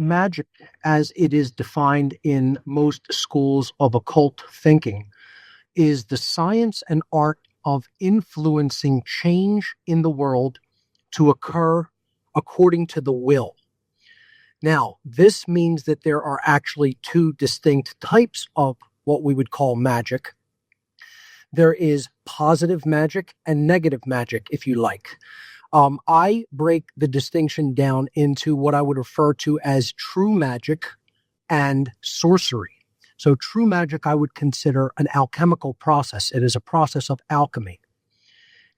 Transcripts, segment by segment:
magic, as it is defined in most schools of occult thinking, is the science and art of influencing change in the world to occur according to the will. Now, this means that there are actually two distinct types of what we would call magic. There is positive magic and negative magic, if you like. I break the distinction down into what I would refer to as true magic and sorcery. So true magic I would consider an alchemical process. It is a process of alchemy.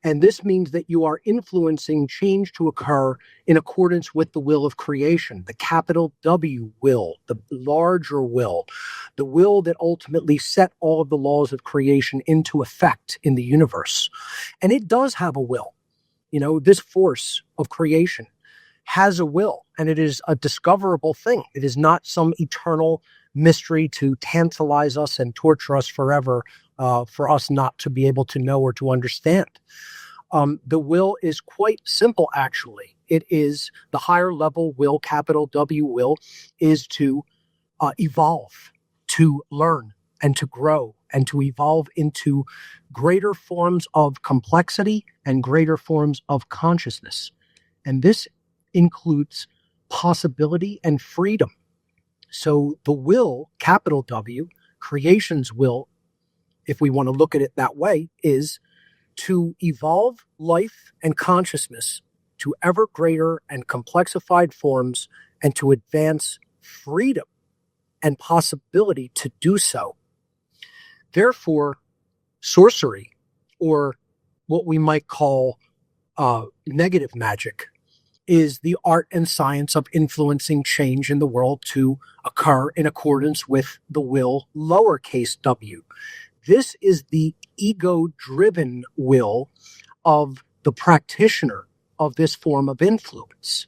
And this means that you are influencing change to occur in accordance with the will of creation, the capital W will, the larger will, the will that ultimately set all of the laws of creation into effect in the universe. And it does have a will. You know, this force of creation has a will, and it is a discoverable thing. It is not some eternal mystery to tantalize us and torture us forever for us not to be able to know or to understand. The will is quite simple, actually. It is the higher level will, capital W will, is to evolve, to learn, and to grow, and to evolve into greater forms of complexity and greater forms of consciousness. And this includes possibility and freedom. So the will, capital W, creation's will, if we want to look at it that way, is to evolve life and consciousness to ever greater and complexified forms and to advance freedom and possibility to do so. Therefore, sorcery, or what we might call negative magic, is the art and science of influencing change in the world to occur in accordance with the will, lowercase w. This is the ego-driven will of the practitioner of this form of influence.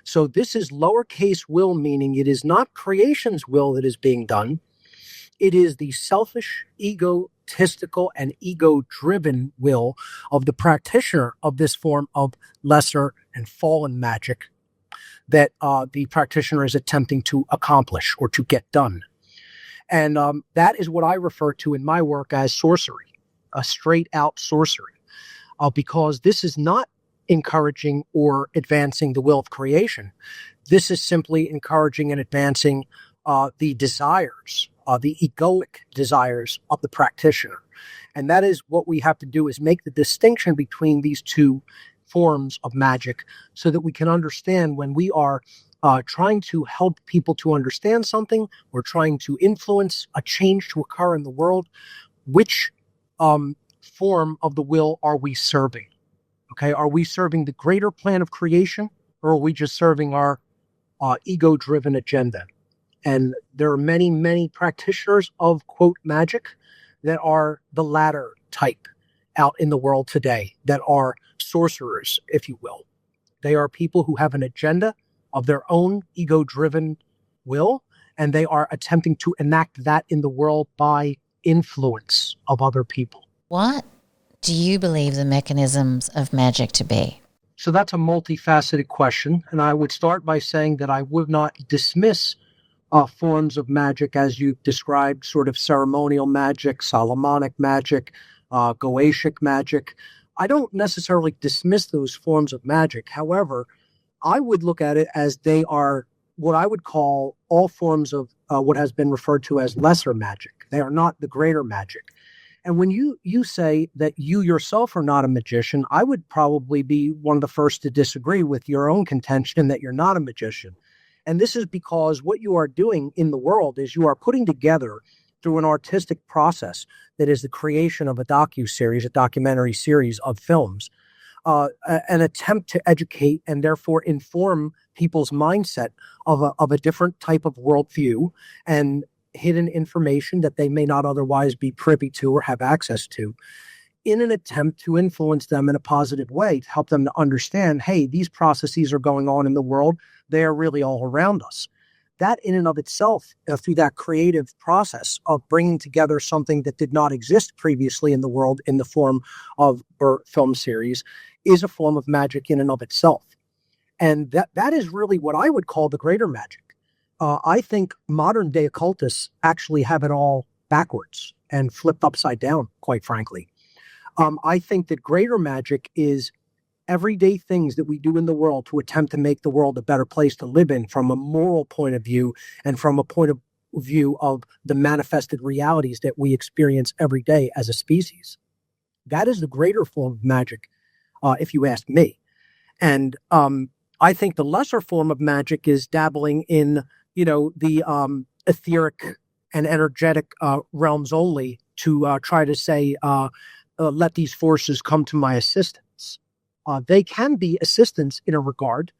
So this is lowercase will, meaning it is not creation's will that is being done. It is the selfish, egotistical, and ego-driven will of the practitioner of this form of lesser and fallen magic that the practitioner is attempting to accomplish or to get done. And that is what I refer to in my work as sorcery, a straight-out sorcery, because this is not encouraging or advancing the will of creation. This is simply encouraging and advancing the desires, the egoic desires of the practitioner. And that is what we have to do, is make the distinction between these two forms of magic so that we can understand when we are trying to help people to understand something, or trying to influence a change to occur in the world, which form of the will are we serving? Okay, are we serving the greater plan of creation, or are we just serving our ego-driven agenda? And there are many, many practitioners of, quote, magic that are the latter type out in the world today, that are sorcerers, if you will. They are people who have an agenda of their own ego-driven will, and they are attempting to enact that in the world by influence of other people. What do you believe the mechanisms of magic to be? So that's a multifaceted question, and I would start by saying that I would not dismiss forms of magic as you described, sort of ceremonial magic, Solomonic magic, Goetic magic. I don't necessarily dismiss those forms of magic. However, I would look at it as they are what I would call all forms of what has been referred to as lesser magic. They are not the greater magic. And when you say that you yourself are not a magician, I would probably be one of the first to disagree with your own contention that you're not a magician. And this is because what you are doing in the world is you are putting together, through an artistic process that is the creation of a docuseries, a documentary series of films, an attempt to educate and therefore inform people's mindset of a different type of worldview and hidden information that they may not otherwise be privy to or have access to, in an attempt to influence them in a positive way, to help them to understand, hey, these processes are going on in the world. They are really all around us. That in and of itself, through that creative process of bringing together something that did not exist previously in the world in the form of a film series, is a form of magic in and of itself. And that is really what I would call the greater magic. I think modern day occultists actually have it all backwards and flipped upside down, quite frankly. I think that greater magic is everyday things that we do in the world to attempt to make the world a better place to live in from a moral point of view and from a point of view of the manifested realities that we experience every day as a species. That is the greater form of magic, if you ask me. And I think the lesser form of magic is dabbling in, the etheric and energetic realms only to try to say, let these forces come to my assistance. They can be assistance in a regard.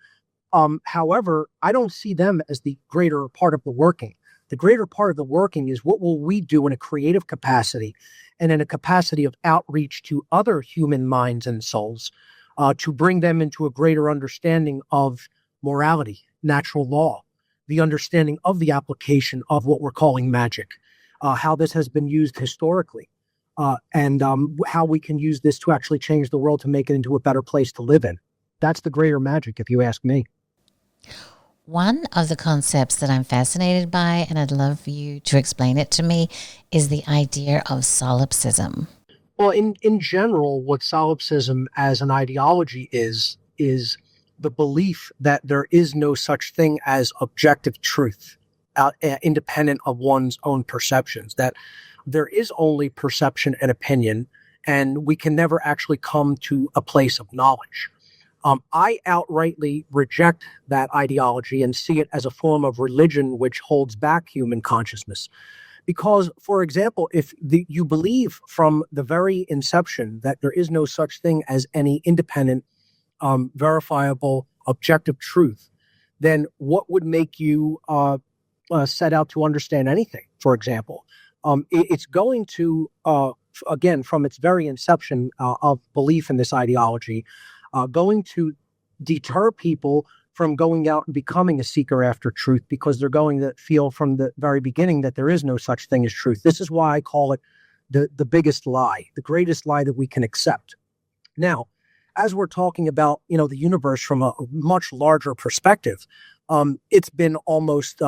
However, I don't see them as the greater part of the working. The greater part of the working is what will we do in a creative capacity and in a capacity of outreach to other human minds and souls to bring them into a greater understanding of morality, natural law, the understanding of the application of what we're calling magic, how this has been used historically, and how we can use this to actually change the world to make it into a better place to live in. That's the greater magic, if you ask me. One of the concepts that I'm fascinated by, and I'd love you to explain it to me, is the idea of solipsism. Well, in general, what solipsism as an ideology is the belief that there is no such thing as objective truth, independent of one's own perceptions, that there is only perception and opinion, and we can never actually come to a place of knowledge. I outrightly reject that ideology and see it as a form of religion which holds back human consciousness. Because, for example, if you believe from the very inception that there is no such thing as any independent, verifiable, objective truth, then what would make you set out to understand anything, for example? It's going to, again, from its very inception of belief in this ideology, going to deter people from going out and becoming a seeker after truth, because they're going to feel from the very beginning that there is no such thing as truth. This is why I call it the biggest lie, the greatest lie that we can accept. Now, as we're talking about, the universe from a much larger perspective, it's been almost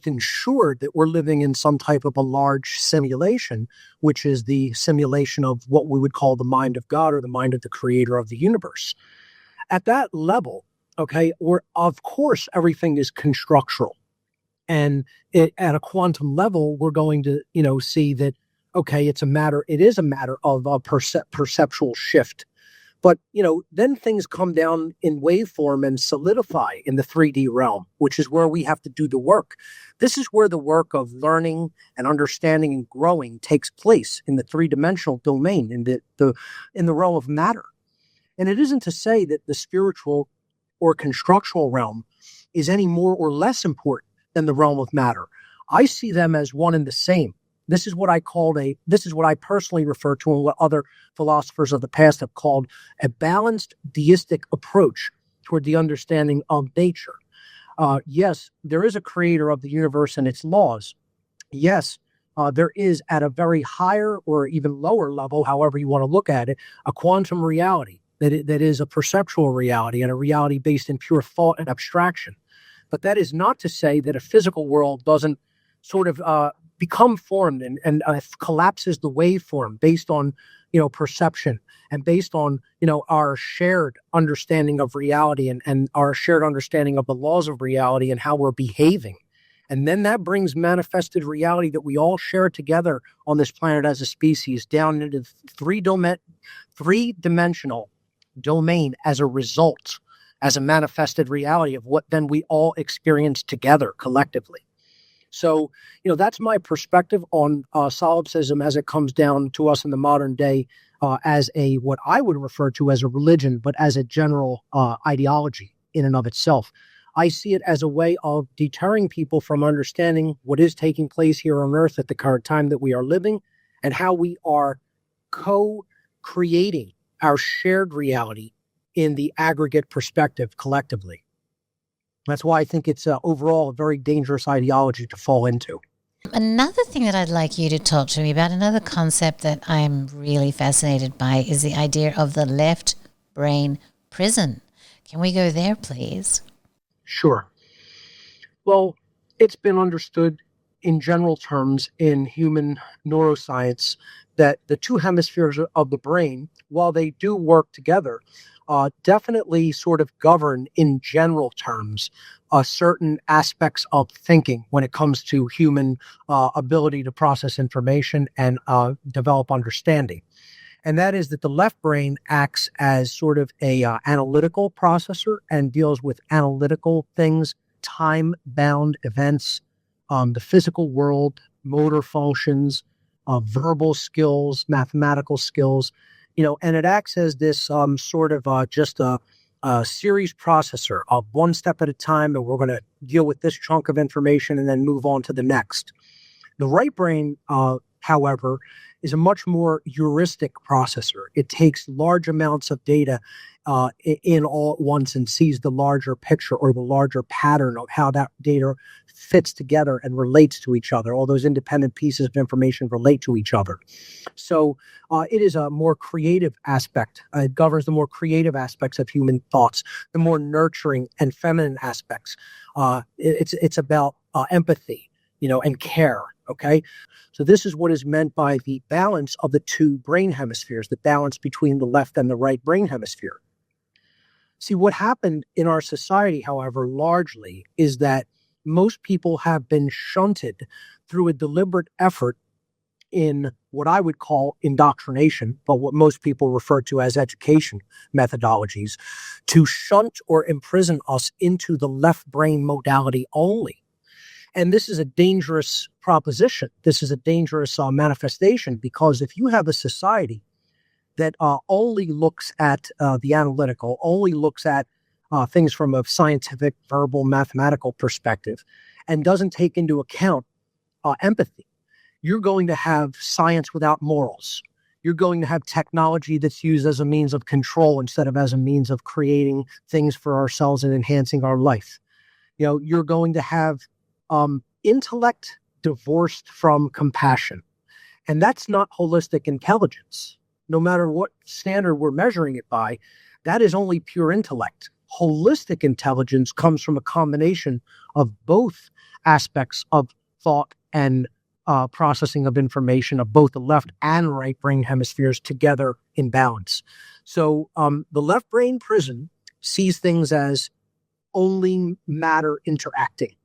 ensured that we're living in some type of a large simulation, which is the simulation of what we would call the mind of God or the mind of the creator of the universe. At that level, okay, of course, everything is constructural. And at a quantum level, we're going to, see that, okay, it is a matter of a perceptual shift. But, then things come down in waveform and solidify in the 3D realm, which is where we have to do the work. This is where the work of learning and understanding and growing takes place in the three-dimensional domain, in the realm of matter. And it isn't to say that the spiritual or constructual realm is any more or less important than the realm of matter. I see them as one and the same. This is what I personally refer to, and what other philosophers of the past have called a balanced deistic approach toward the understanding of nature. Yes, there is a creator of the universe and its laws. Yes, there is, at a very higher or even lower level, however you want to look at it, a quantum reality that is a perceptual reality and a reality based in pure thought and abstraction. But that is not to say that a physical world doesn't sort of become formed and collapses the waveform based on, perception and based on, our shared understanding of reality and our shared understanding of the laws of reality and how we're behaving. And then that brings manifested reality that we all share together on this planet as a species down into three-dimensional domain as a result, as a manifested reality of what then we all experience together collectively. So, that's my perspective on solipsism as it comes down to us in the modern day as what I would refer to as a religion, but as a general ideology in and of itself. I see it as a way of deterring people from understanding what is taking place here on Earth at the current time that we are living, and how we are co-creating our shared reality in the aggregate perspective collectively. That's why I think it's overall a very dangerous ideology to fall into. Another thing that I'd like you to talk to me about, another concept that I'm really fascinated by, is the idea of the left brain prison. Can we go there, please? Sure. Well, It's been understood in general terms in human neuroscience that the two hemispheres of the brain, while they do work together, definitely sort of govern in general terms certain aspects of thinking when it comes to human ability to process information and develop understanding. And that is that the left brain acts as sort of a analytical processor and deals with analytical things, time-bound events, the physical world, motor functions, verbal skills, mathematical skills, and it acts as this sort of just a series processor of one step at a time, and we're going to deal with this chunk of information and then move on to the next. The right brain, however, is a much more heuristic processor. It takes large amounts of data in all at once and sees the larger picture or the larger pattern of how that data fits together and relates to each other. All those independent pieces of information relate to each other. So it is a more creative aspect. It governs the more creative aspects of human thoughts, the more nurturing and feminine aspects. It's about empathy, and care. Okay. So this is what is meant by the balance of the two brain hemispheres, the balance between the left and the right brain hemisphere. See, what happened in our society, however, largely is that most people have been shunted through a deliberate effort in what I would call indoctrination, but what most people refer to as education methodologies, to shunt or imprison us into the left brain modality only. And this is a dangerous proposition. This is a dangerous manifestation, because if you have a society that only looks at the analytical, only looks at things from a scientific, verbal, mathematical perspective, and doesn't take into account empathy, you're going to have science without morals. You're going to have technology that's used as a means of control instead of as a means of creating things for ourselves and enhancing our life. You're going to have intellect divorced from compassion. And that's not holistic intelligence. No matter what standard we're measuring it by, that is only pure intellect. Holistic intelligence comes from a combination of both aspects of thought and processing of information of both the left and right brain hemispheres together in balance. So the left brain prison sees things as only matter interacting.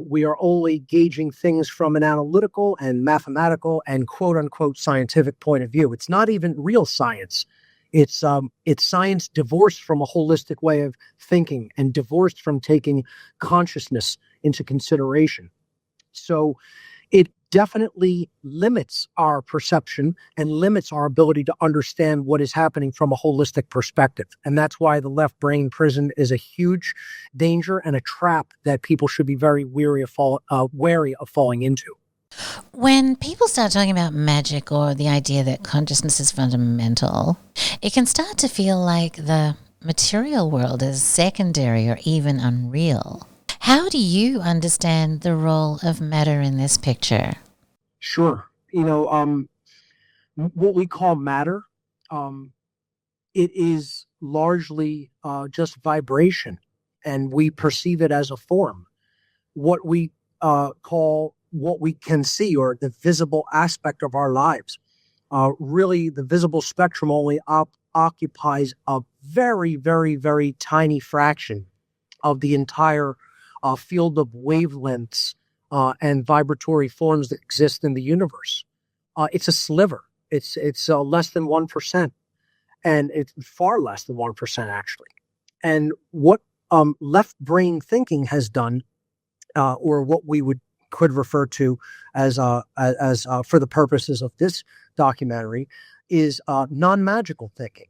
We are only gauging things from an analytical and mathematical and quote unquote scientific point of view. It's not even real science. It's science divorced from a holistic way of thinking and divorced from taking consciousness into consideration. So it definitely limits our perception and limits our ability to understand what is happening from a holistic perspective. And that's why the left brain prison is a huge danger and a trap that people should be very wary of falling into. When people start talking about magic or the idea that consciousness is fundamental, it can start to feel like the material world is secondary or even unreal. How do you understand the role of matter in this picture? Sure. What we call matter, it is largely just vibration, and we perceive it as a form. What we call what we can see, or the visible aspect of our lives, really the visible spectrum only occupies a very, very, very tiny fraction of the entire field of wavelengths and vibratory forms that exist in the universe. It's a sliver. It's less than 1%, and it's far less than 1% actually. And what left brain thinking has done, or what we could refer to as for the purposes of this documentary, is non-magical thinking.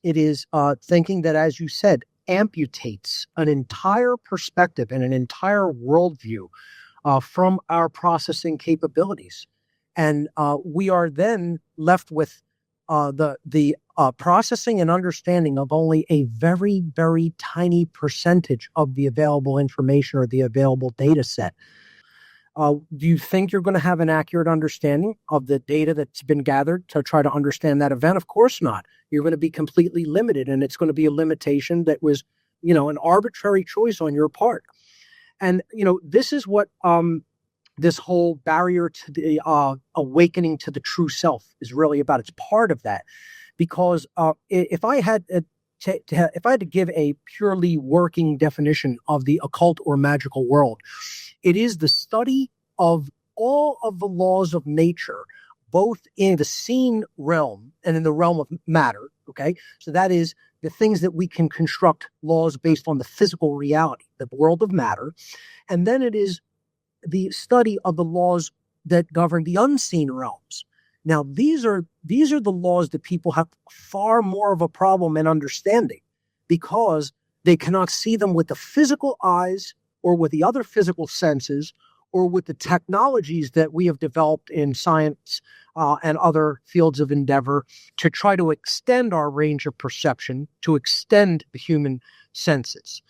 It is thinking that, as you said, amputates an entire perspective and an entire worldview from our processing capabilities. And we are then left with the processing and understanding of only a very, very tiny percentage of the available information or the available data set. Do you think you're going to have an accurate understanding of the data that's been gathered to try to understand that event? Of course not. You're going to be completely limited, and it's going to be a limitation that was, an arbitrary choice on your part. And, this is what this whole barrier to the awakening to the true self is really about. It's part of that. Because if I had to give a purely working definition of the occult or magical world, it is the study of all of the laws of nature, both in the seen realm and in the realm of matter. Okay, so that is the things that we can construct laws based on the physical reality, the world of matter, and then it is the study of the laws that govern the unseen realms. Now, these are the laws that people have far more of a problem in understanding, because they cannot see them with the physical eyes or with the other physical senses or with the technologies that we have developed in science and other fields of endeavor to try to extend our range of perception, to extend the human senses.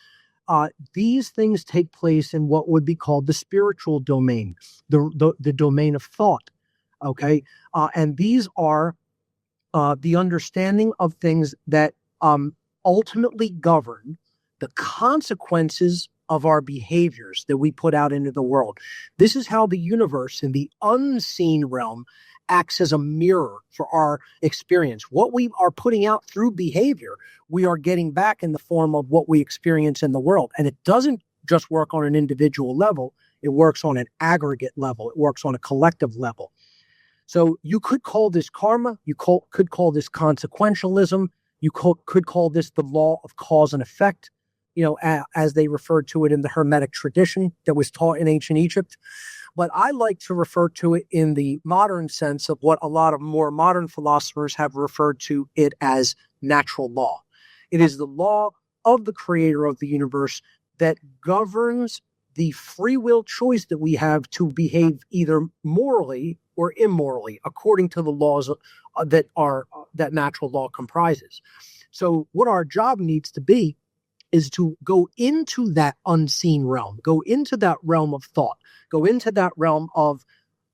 These things take place in what would be called the spiritual domain, the domain of thought. Okay, and these are the understanding of things that ultimately govern the consequences of our behaviors that we put out into the world. This is how the universe in the unseen realm acts as a mirror for our experience. What we are putting out through behavior, we are getting back in the form of what we experience in the world. And it doesn't just work on an individual level. It works on an aggregate level. It works on a collective level. So you could call this karma. You could call this consequentialism. You could call this the law of cause and effect, as they referred to it in the Hermetic tradition that was taught in ancient Egypt. But I like to refer to it in the modern sense of what a lot of more modern philosophers have referred to it as natural law. It is the law of the creator of the universe that governs the free will choice that we have to behave either morally or immorally according to the laws that natural law comprises. So what our job needs to be is to go into that unseen realm, go into that realm of thought, go into that realm of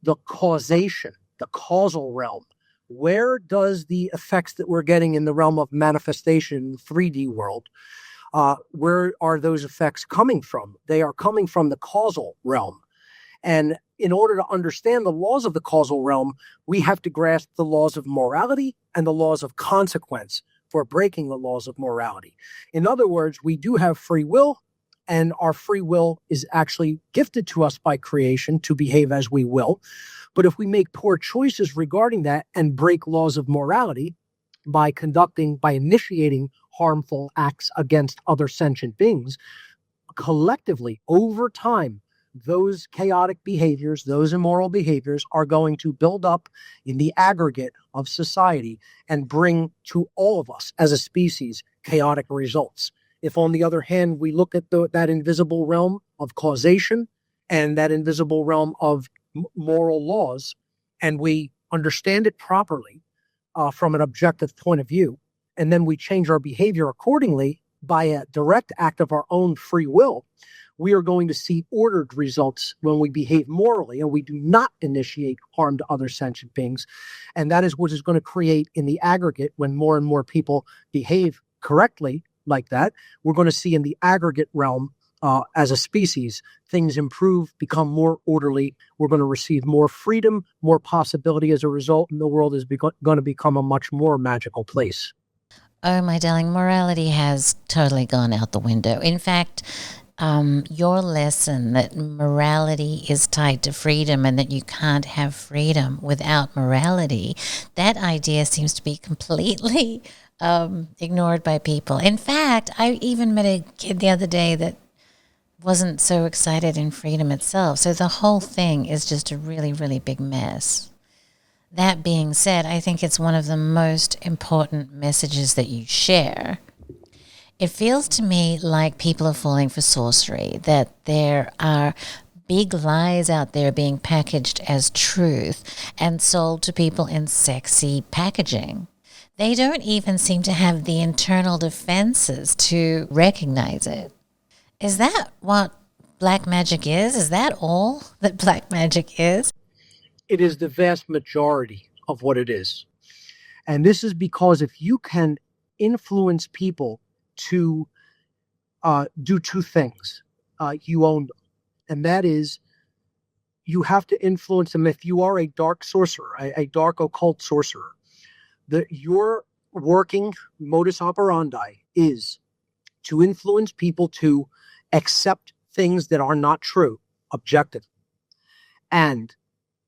the causation, the causal realm. Where does the effects that we're getting in the realm of manifestation in the 3D world, where are those effects coming from? They are coming from the causal realm. And in order to understand the laws of the causal realm, we have to grasp the laws of morality and the laws of consequence for breaking the laws of morality. In other words, we do have free will, and our free will is actually gifted to us by creation to behave as we will. But if we make poor choices regarding that and break laws of morality by initiating harmful acts against other sentient beings, collectively, over time, those chaotic behaviors, those immoral behaviors are going to build up in the aggregate of society and bring to all of us as a species chaotic results. If, on the other hand, we look at that invisible realm of causation and that invisible realm of moral laws, and we understand it properly from an objective point of view, and then we change our behavior accordingly by a direct act of our own free will, we are going to see ordered results when we behave morally and we do not initiate harm to other sentient beings. And that is what is going to create in the aggregate, when more and more people behave correctly like that, we're going to see in the aggregate realm as a species, things improve, become more orderly. We're going to receive more freedom, more possibility as a result, and the world is going to become a much more magical place. Oh, my darling, morality has totally gone out the window. In fact, your lesson that morality is tied to freedom and that you can't have freedom without morality, that idea seems to be completely ignored by people. In fact, I even met a kid the other day that wasn't so excited in freedom itself. So the whole thing is just a really, really big mess. That being said, I think it's one of the most important messages that you share. It feels to me like people are falling for sorcery, that there are big lies out there being packaged as truth and sold to people in sexy packaging. They don't even seem to have the internal defenses to recognize it. Is that what black magic is? Is that all that black magic is? It is the vast majority of what it is. And this is because if you can influence people to do two things, you own them. And that is, you have to influence them. If you are a dark sorcerer, a dark occult sorcerer, your working modus operandi is to influence people to accept things that are not true objectively, and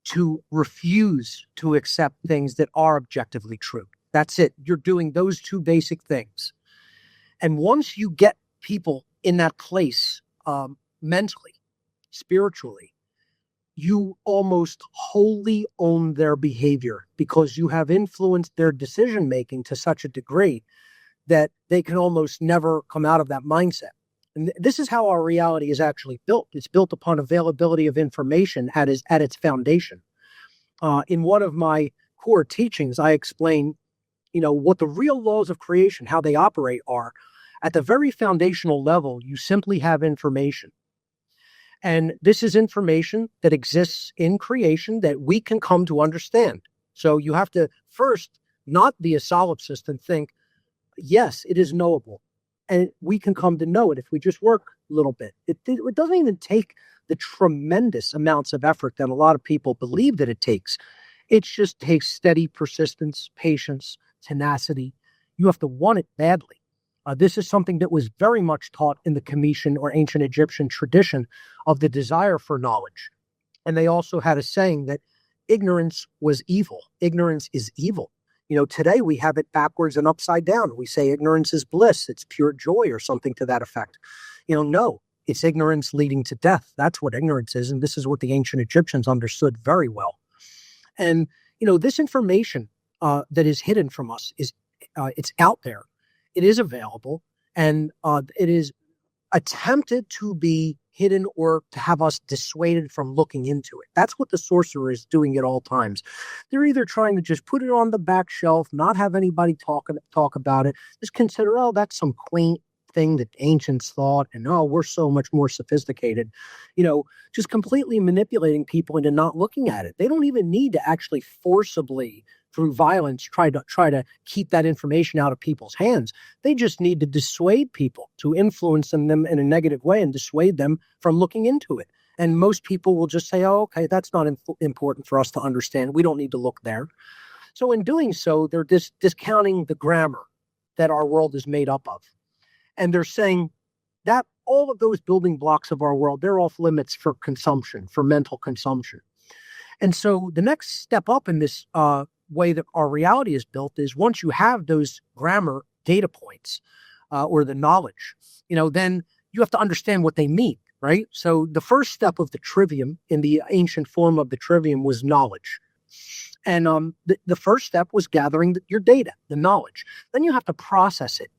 to refuse to accept things that are objectively true. That's it. You're doing those two basic things. And once you get people in that place, mentally, spiritually, you almost wholly own their behavior, because you have influenced their decision making to such a degree that they can almost never come out of that mindset. And this is how our reality is actually built. It's built upon availability of information at its foundation. In one of my core teachings, I explain, what the real laws of creation, how they operate are. At the very foundational level, you simply have information. And this is information that exists in creation that we can come to understand. So you have to first not be a solipsist and think, yes, it is knowable, and we can come to know it if we just work a little bit. It doesn't even take the tremendous amounts of effort that a lot of people believe that it takes. It just takes steady persistence, patience, tenacity. You have to want it badly. This is something that was very much taught in the Cometian or ancient Egyptian tradition of the desire for knowledge. And they also had a saying that ignorance was evil. Ignorance is evil. Today we have it backwards and upside down. We say ignorance is bliss. It's pure joy or something to that effect. No, it's ignorance leading to death. That's what ignorance is. And this is what the ancient Egyptians understood very well. And, this information that is hidden from us it's out there. It is available, and it is attempted to be hidden or to have us dissuaded from looking into it. That's what the sorcerer is doing at all times. They're either trying to just put it on the back shelf, not have anybody talk about it, just consider, that's some quaint thing that ancients thought, and we're so much more sophisticated, just completely manipulating people into not looking at it. They don't even need to actually forcibly, through violence, try to keep that information out of people's hands. They just need to dissuade people, to influence them in a negative way and dissuade them from looking into it. And most people will just say, okay, that's not important for us to understand. We don't need to look there. So in doing so, they're discounting the grammar that our world is made up of. And they're saying that all of those building blocks of our world, they're off limits for consumption, for mental consumption. And so the next step up in this way that our reality is built is, once you have those grammar data points or the knowledge, then you have to understand what they mean, right? So the first step of the Trivium, in the ancient form of the Trivium, was knowledge. And the first step was gathering your data, the knowledge. Then you have to process it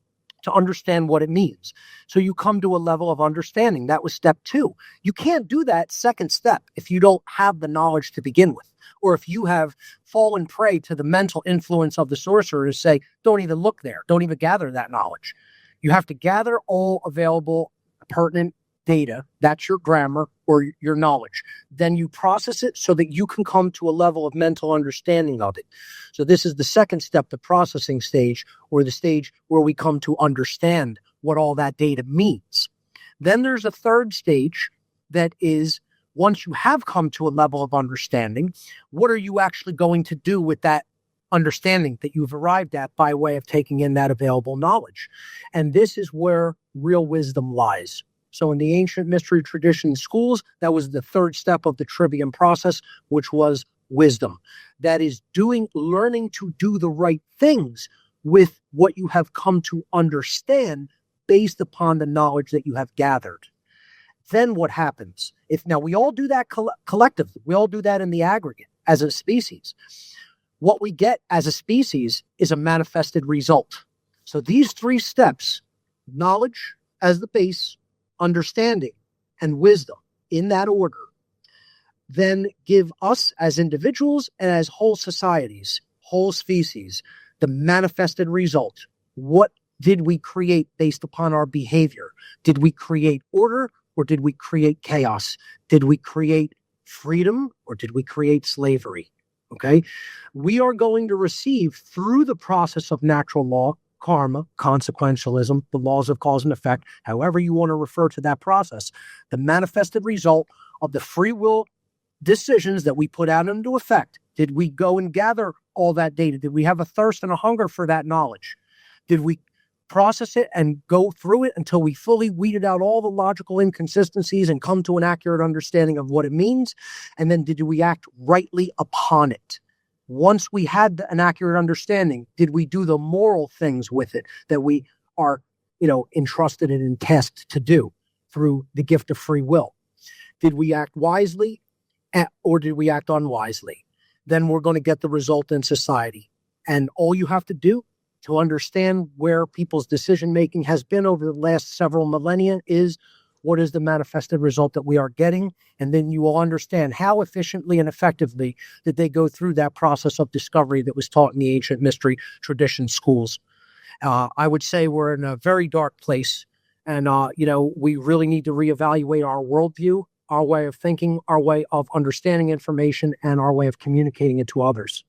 to understand what it means. So you come to a level of understanding. That was step 2. You can't do that second step if you don't have the knowledge to begin with, or if you have fallen prey to the mental influence of the sorcerer to say, don't even look there, don't even gather that knowledge. You have to gather all available pertinent data. That's your grammar or your knowledge. Then you process it so that you can come to a level of mental understanding of it. So this is the second step, the processing stage, or the stage where we come to understand what all that data means. Then there's a third stage that is, once you have come to a level of understanding, what are you actually going to do with that understanding that you've arrived at by way of taking in that available knowledge? And this is where real wisdom lies. So in the ancient mystery tradition schools, that was the third step of the Trivium process, which was wisdom. That is learning to do the right things with what you have come to understand based upon the knowledge that you have gathered. Then what happens? Now we all do that collectively. We all do that in the aggregate as a species. What we get as a species is a manifested result. So these 3 steps, knowledge as the base, understanding, and wisdom, in that order, then give us as individuals and as whole societies, whole species, the manifested result. What did we create based upon our behavior? Did we create order, or did we create chaos? Did we create freedom, or did we create slavery? Okay? We are going to receive, through the process of natural law, karma, consequentialism, the laws of cause and effect, however you want to refer to that process, the manifested result of the free will decisions that we put out into effect. Did we go and gather all that data? Did we have a thirst and a hunger for that knowledge? Did we process it and go through it until we fully weeded out all the logical inconsistencies and come to an accurate understanding of what it means? And then did we act rightly upon it? Once we had an accurate understanding, did we do the moral things with it that we are, entrusted and tasked to do through the gift of free will? Did we act wisely or did we act unwisely? Then we're going to get the result in society. And all you have to do to understand where people's decision-making has been over the last several millennia is what is the manifested result that we are getting, and then you will understand how efficiently and effectively did they go through that process of discovery that was taught in the ancient mystery tradition schools. I would say we're in a very dark place, and we really need to reevaluate our worldview, our way of thinking, our way of understanding information, and our way of communicating it to others.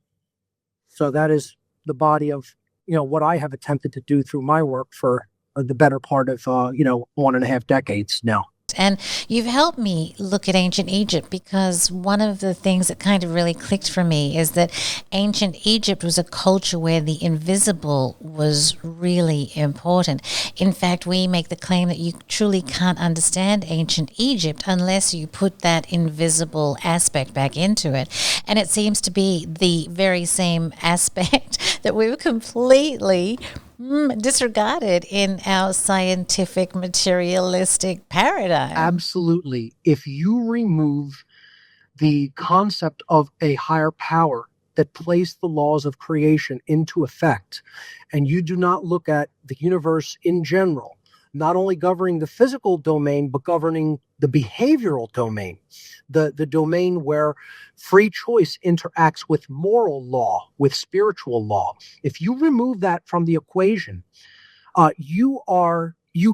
So that is the body of what I have attempted to do through my work for the better part of 1.5 decades now. And you've helped me look at ancient Egypt, because one of the things that kind of really clicked for me is that ancient Egypt was a culture where the invisible was really important. In fact, we make the claim that you truly can't understand ancient Egypt unless you put that invisible aspect back into it. And it seems to be the very same aspect that we've completely disregarded in our scientific materialistic paradigm. Absolutely. If you remove the concept of a higher power that placed the laws of creation into effect, and you do not look at the universe in general, not only governing the physical domain, but governing the behavioral domain, the domain where free choice interacts with moral law, with spiritual law. If you remove that from the equation, you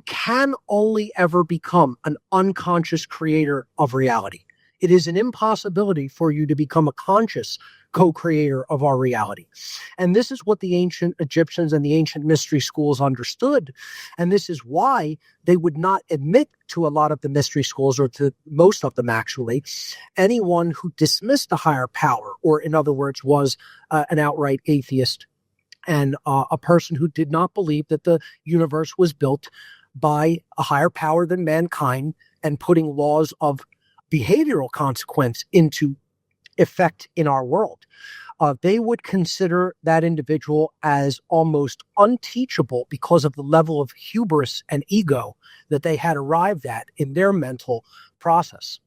can only ever become an unconscious creator of reality. It is an impossibility for you to become a conscious co-creator of our reality. And this is what the ancient Egyptians and the ancient mystery schools understood. And this is why they would not admit to a lot of the mystery schools, or to most of them actually, anyone who dismissed the higher power, or in other words, was an outright atheist, and a person who did not believe that the universe was built by a higher power than mankind and putting laws of behavioral consequence into effect in our world. They would consider that individual as almost unteachable because of the level of hubris and ego that they had arrived at in their mental process.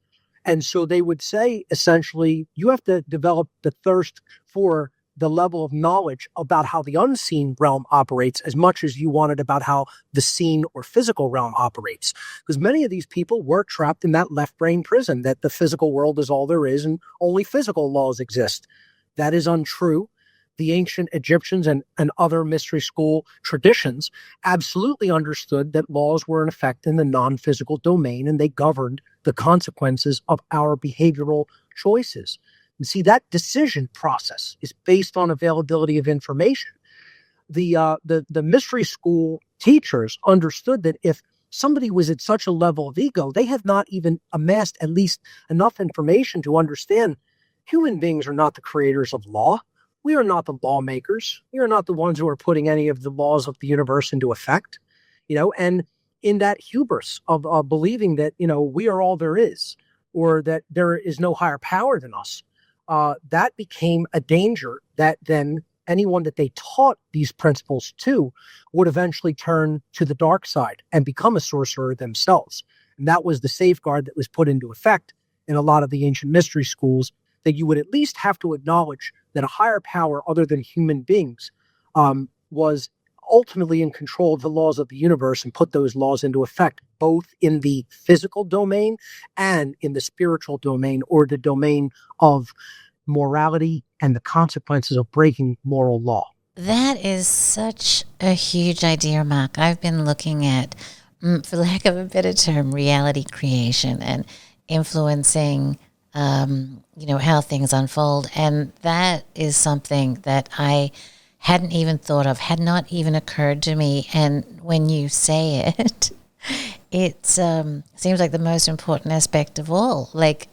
And so they would say, essentially, you have to develop the thirst for the level of knowledge about how the unseen realm operates as much as you wanted about how the seen or physical realm operates. Because many of these people were trapped in that left brain prison, that the physical world is all there is and only physical laws exist. That is untrue. The ancient Egyptians and other mystery school traditions absolutely understood that laws were in effect in the non-physical domain, and they governed the consequences of our behavioral choices. And see, that decision process is based on availability of information. The mystery school teachers understood that if somebody was at such a level of ego, they have not even amassed at least enough information to understand human beings are not the creators of law. We are not the lawmakers. We are not the ones who are putting any of the laws of the universe into effect. And in that hubris of believing that, we are all there is, or that there is no higher power than us, that became a danger that then anyone that they taught these principles to would eventually turn to the dark side and become a sorcerer themselves. And that was the safeguard that was put into effect in a lot of the ancient mystery schools, that you would at least have to acknowledge that a higher power other than human beings was ultimately in control of the laws of the universe and put those laws into effect, both in the physical domain and in the spiritual domain, or the domain of morality and the consequences of breaking moral law. That is such a huge idea, Mark. I've been looking at, for lack of a better term, reality creation and influencing how things unfold. And that is something that I hadn't even thought of, had not even occurred to me. And when you say it, it seems like the most important aspect of all. Like,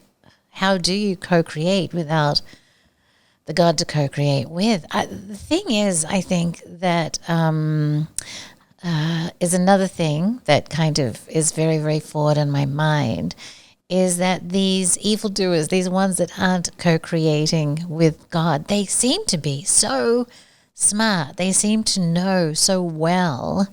how do you co-create without the God to co-create with? The thing is, I think that is another thing that kind of is very, very forward in my mind, is that these evildoers, these ones that aren't co-creating with God, they seem to be so smart. They seem to know so well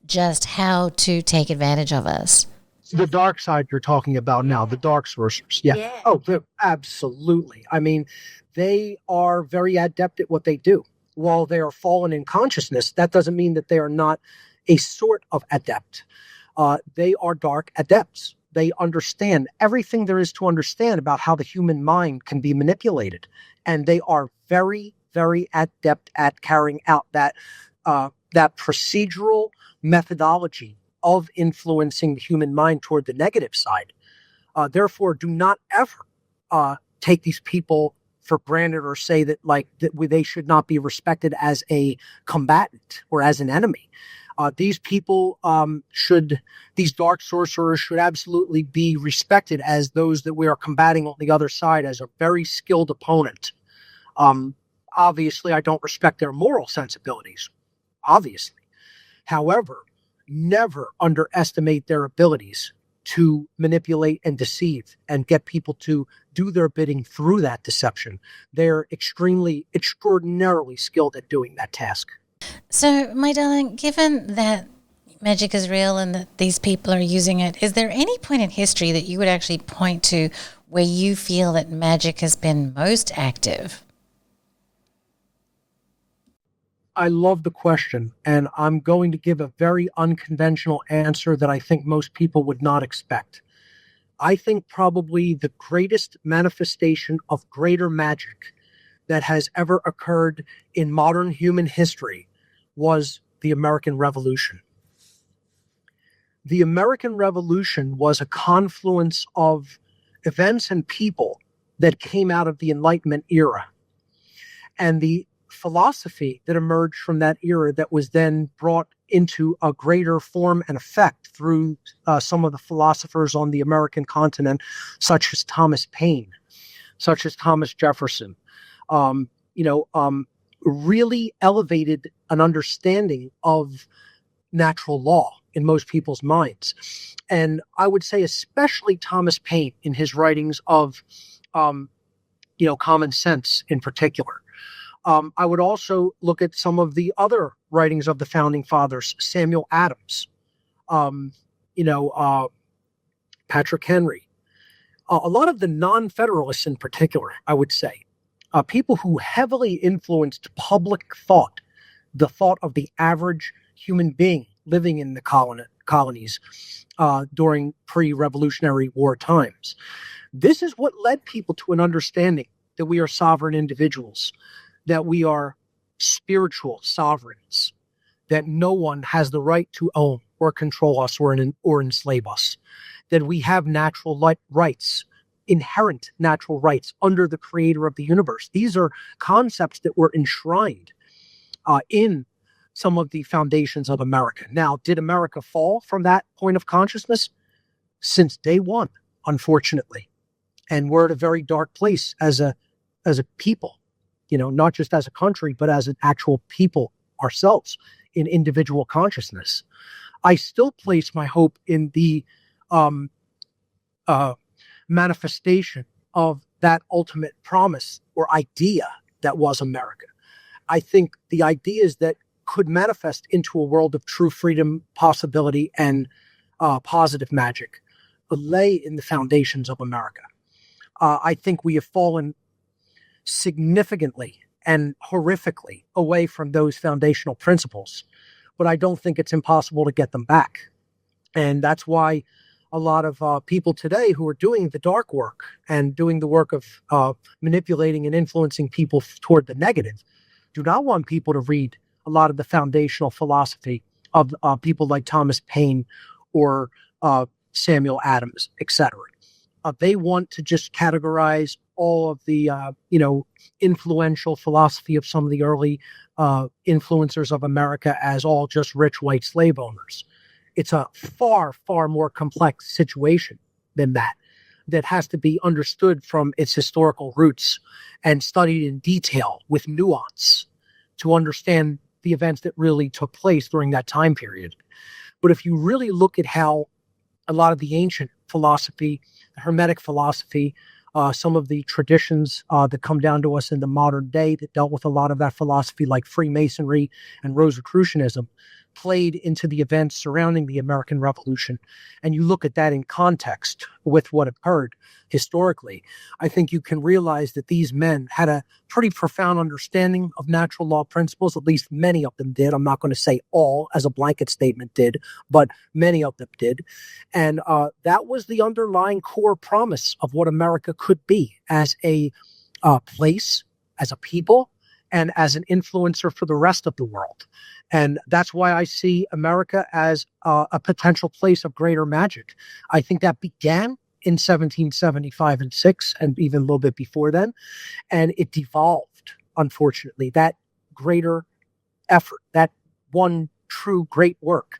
just how to take advantage of us. The dark side you're talking about now, the dark sorcerers. Yeah. Oh, absolutely. I mean, they are very adept at what they do. While they are fallen in consciousness, that doesn't mean that they are not a sort of adept. They are dark adepts. They understand everything there is to understand about how the human mind can be manipulated. And they are very, very adept at carrying out that procedural methodology of influencing the human mind toward the negative side. Therefore, do not ever take these people for granted or say that they should not be respected as a combatant or as an enemy. These people these dark sorcerers should absolutely be respected as those that we are combating on the other side as a very skilled opponent. Obviously, I don't respect their moral sensibilities, obviously. However, never underestimate their abilities to manipulate and deceive and get people to do their bidding through that deception. They're extraordinarily skilled at doing that task. So, my darling, given that magic is real and that these people are using it, is there any point in history that you would actually point to where you feel that magic has been most active? I love the question, and I'm going to give a very unconventional answer that I think most people would not expect. I think probably the greatest manifestation of greater magic that has ever occurred in modern human history was the American Revolution. The American Revolution was a confluence of events and people that came out of the Enlightenment era. And the philosophy that emerged from that era that was then brought into a greater form and effect through some of the philosophers on the American continent, such as Thomas Paine, such as Thomas Jefferson, really elevated an understanding of natural law in most people's minds. And I would say especially Thomas Paine in his writings of, common sense in particular. I would also look at some of the other writings of the founding fathers, Samuel Adams, Patrick Henry, a lot of the non-federalists in particular, I would say, people who heavily influenced public thought, the thought of the average human being living in the colonies during pre-Revolutionary War times. This is what led people to an understanding that we are sovereign individuals, that we are spiritual sovereigns, that no one has the right to own or control us or enslave us, that we have natural rights, inherent natural rights under the creator of the universe. These are concepts that were enshrined in some of the foundations of America. Now, did America fall from that point of consciousness? Since day one, unfortunately. And we're at a very dark place as a people, not just as a country, but as an actual people ourselves in individual consciousness. I still place my hope in the manifestation of that ultimate promise or idea that was America. I think the ideas that could manifest into a world of true freedom, possibility, and positive magic lay in the foundations of America. I think we have fallen significantly and horrifically away from those foundational principles, but I don't think it's impossible to get them back. And that's why a lot of people today who are doing the dark work and doing the work of manipulating and influencing people toward the negative do not want people to read a lot of the foundational philosophy of people like Thomas Paine or Samuel Adams, etc. They want to just categorize all of the influential philosophy of some of the early influencers of America as all just rich white slave owners. It's a far, far more complex situation than that has to be understood from its historical roots and studied in detail with nuance to understand the events that really took place during that time period. But if you really look at how a lot of the ancient philosophy, the Hermetic philosophy, some of the traditions that come down to us in the modern day that dealt with a lot of that philosophy, like Freemasonry and Rosicrucianism, played into the events surrounding the American Revolution, and you look at that in context with what occurred historically, I think you can realize that these men had a pretty profound understanding of natural law principles. At least many of them did. I'm not going to say all as a blanket statement did, but many of them did. And that was the underlying core promise of what America could be as a place, as a people, and as an influencer for the rest of the world. And that's why I see America as a potential place of greater magic. I think that began in 1775 and 6, and even a little bit before then. And it devolved, unfortunately, that greater effort, that one true great work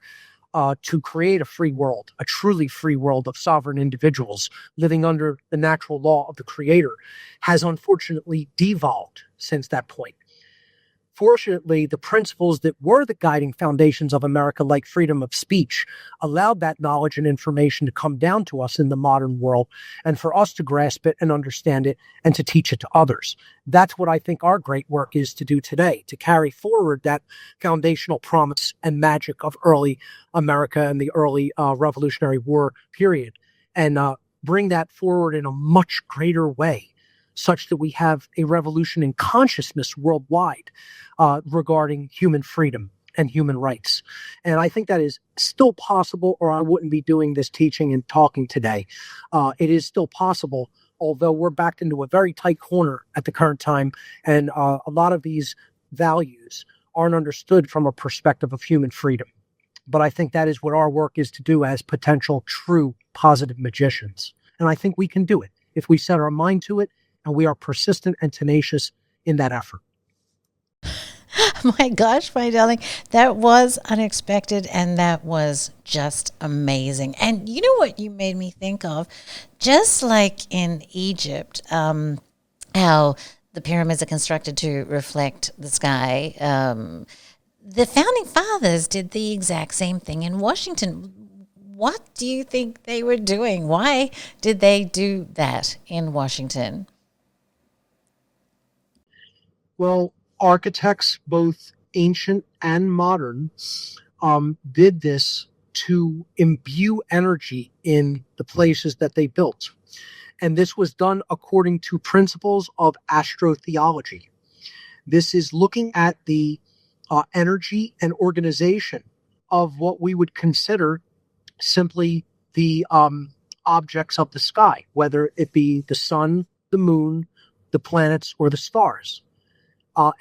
to create a free world, a truly free world of sovereign individuals living under the natural law of the Creator, has unfortunately devolved since that point. Fortunately, the principles that were the guiding foundations of America, like freedom of speech, allowed that knowledge and information to come down to us in the modern world and for us to grasp it and understand it and to teach it to others. That's what I think our great work is to do today, to carry forward that foundational promise and magic of early America and the early Revolutionary War period, and bring that forward in a much greater way, such that we have a revolution in consciousness worldwide regarding human freedom and human rights. And I think that is still possible, or I wouldn't be doing this teaching and talking today. It is still possible, although we're backed into a very tight corner at the current time, and a lot of these values aren't understood from a perspective of human freedom. But I think that is what our work is to do as potential true positive magicians. And I think we can do it if we set our mind to it, and we are persistent and tenacious in that effort. My gosh, my darling, that was unexpected, and that was just amazing. And you know what you made me think of? Just like in Egypt, how the pyramids are constructed to reflect the sky, the founding fathers did the exact same thing in Washington. What do you think they were doing? Why did they do that in Washington? Well, architects, both ancient and modern, did this to imbue energy in the places that they built. And this was done according to principles of astrotheology. This is looking at the energy and organization of what we would consider simply the objects of the sky, whether it be the sun, the moon, the planets, or the stars.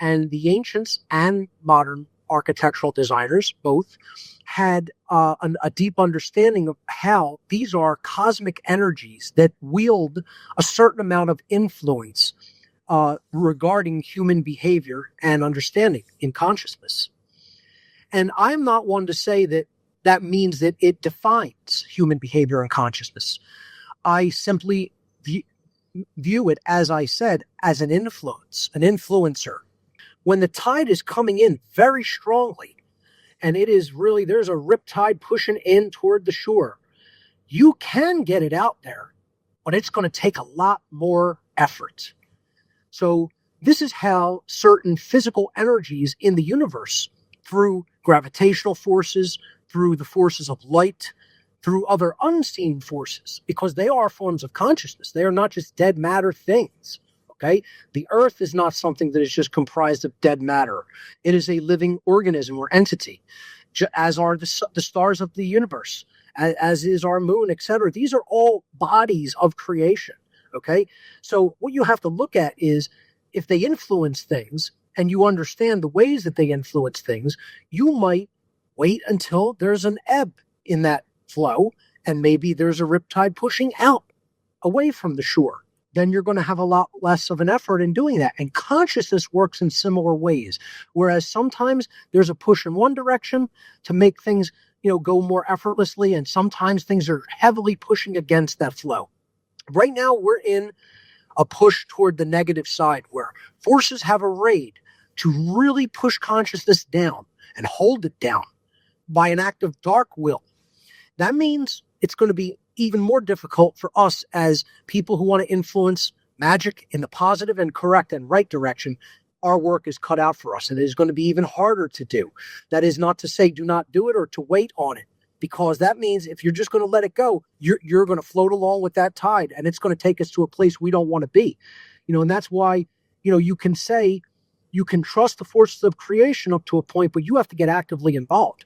And the ancients and modern architectural designers both had a deep understanding of how these are cosmic energies that wield a certain amount of influence regarding human behavior and understanding in consciousness. And I'm not one to say that that means that it defines human behavior and consciousness. I simply view it, as I said, as an influence, an influencer. When the tide is coming in very strongly, and it is really, there's a rip tide pushing in toward the shore, you can get it out there, but it's going to take a lot more effort. So this is how certain physical energies in the universe, through gravitational forces, through the forces of light, through other unseen forces, because they are forms of consciousness. They are not just dead matter things. Okay? The earth is not something that is just comprised of dead matter. It is a living organism or entity, as are the stars of the universe, as is our moon, etc. These are all bodies of creation. Okay? So what you have to look at is, if they influence things and you understand the ways that they influence things, you might wait until there's an ebb in that flow, and maybe there's a riptide pushing out away from the shore, then you're going to have a lot less of an effort in doing that. And consciousness works in similar ways. Whereas sometimes there's a push in one direction to make things, go more effortlessly. And sometimes things are heavily pushing against that flow. Right now, we're in a push toward the negative side where forces have arrayed to really push consciousness down and hold it down by an act of dark will. That means it's going to be even more difficult for us as people who want to influence magic in the positive and correct and right direction. Our work is cut out for us, and it is going to be even harder to do. That is not to say do not do it or to wait on it, because that means if you're just going to let it go, you're going to float along with that tide, and it's going to take us to a place we don't want to be. And that's why, you can say you can trust the forces of creation up to a point, but you have to get actively involved.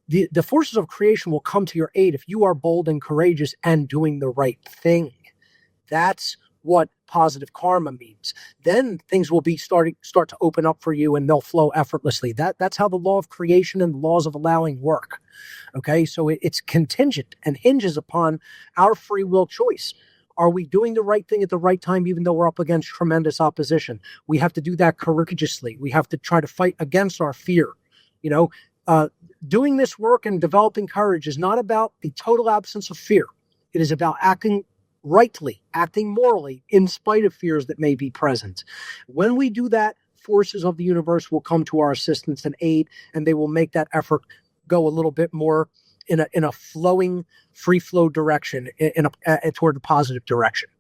The forces of creation will come to your aid if you are bold and courageous and doing the right thing. That's what positive karma means. Then things will start to open up for you, and they'll flow effortlessly. That's how the law of creation and the laws of allowing work. Okay, so it's contingent and hinges upon our free will choice. Are we doing the right thing at the right time, even though we're up against tremendous opposition? We have to do that courageously. We have to try to fight against our fear. Doing this work and developing courage is not about the total absence of fear. It is about acting rightly, acting morally, in spite of fears that may be present. When we do that, forces of the universe will come to our assistance and aid, and they will make that effort go a little bit more in a flowing, free flow direction, toward the positive direction.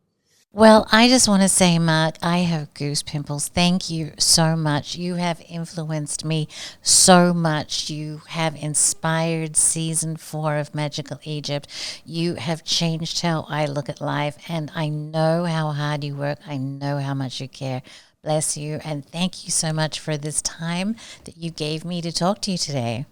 Well, I just want to say, Mark, I have goose pimples. Thank you so much. You have influenced me so much. You have inspired season 4 of Magical Egypt. You have changed how I look at life, and I know how hard you work. I know how much you care. Bless you, and thank you so much for this time that you gave me to talk to you today.